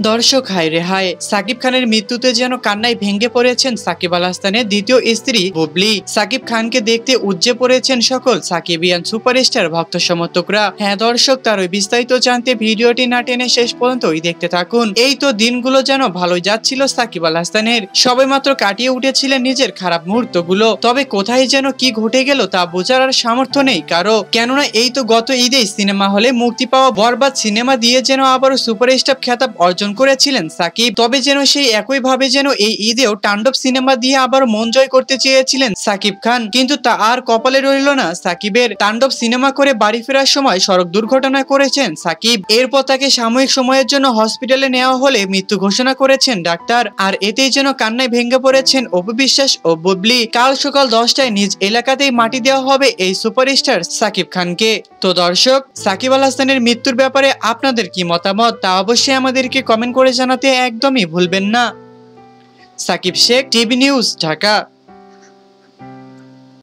দর্শক হায় রে হায়, সাকিব খানের মৃত্যুতে যেন কান্নায় ভেঙে পড়েছেন সাকিব আল হাসানের দ্বিতীয় স্ত্রী বুবলি। সাকিব খানকে দেখতে উজ্জে পড়েছেন সকল সাকিবিয়ান সুপারস্টার ভক্ত সমর্থকরা। হ্যাঁ দর্শক, তার ওই বিস্তারিত জানতে ভিডিওটি না টেনে শেষ পর্যন্তই দেখতে থাকুন। এই তো দিনগুলো যেন ভালোই যাচ্ছিল সাকিব আল হাসানের, সবেমাত্র কাটিয়ে উঠেছিলেন নিজের খারাপ মুহূর্তগুলো। তবে কোথায় যেন কি ঘটে গেল তা বোঝার আর সামর্থ্য নেই কারো। কেননা এই তো গত ঈদে সিনেমা হলে মুক্তি পাওয়া বরবাদ সিনেমা দিয়ে যেন আবারও সুপারস্টার খেতাব অর্জন করেছিলেন সাকিব। তবে যেন সেই একই ভাবে যেন এই ঈদেও তাণ্ডব সিনেমা দিয়ে আবার মন জয় করতে চেয়েছিলেন সাকিব খান, কিন্তু তা আর কপালে রইল না সাকিবের। তাণ্ডব সিনেমা করে বাড়ি ফেরার সময় সড়ক দুর্ঘটনা করেছেন সাকিব। এরপর তাকে সাময়িক সময়ের জন্য হসপিটালে নেওয়া হলে মৃত্যু ঘোষণা করেছেন ডাক্তার। আর এতেই যেন কান্নায় ভেঙে পড়েছেন অপু বিশ্বাস ও বুবলি। কাল সকাল 10টায় নিজ এলাকাতেই মাটি দেওয়া হবে এই সুপারস্টার সাকিব খানকে। তো দর্শক, সাকিব আল হাসানের মৃত্যুর ব্যাপারে আপনাদের কি মতামত তা অবশ্যই আমাদেরকে কমেন্ট করে জানাতে একদমই ভুলবেন না। Sakib Sheikh, TV news, Dhaka.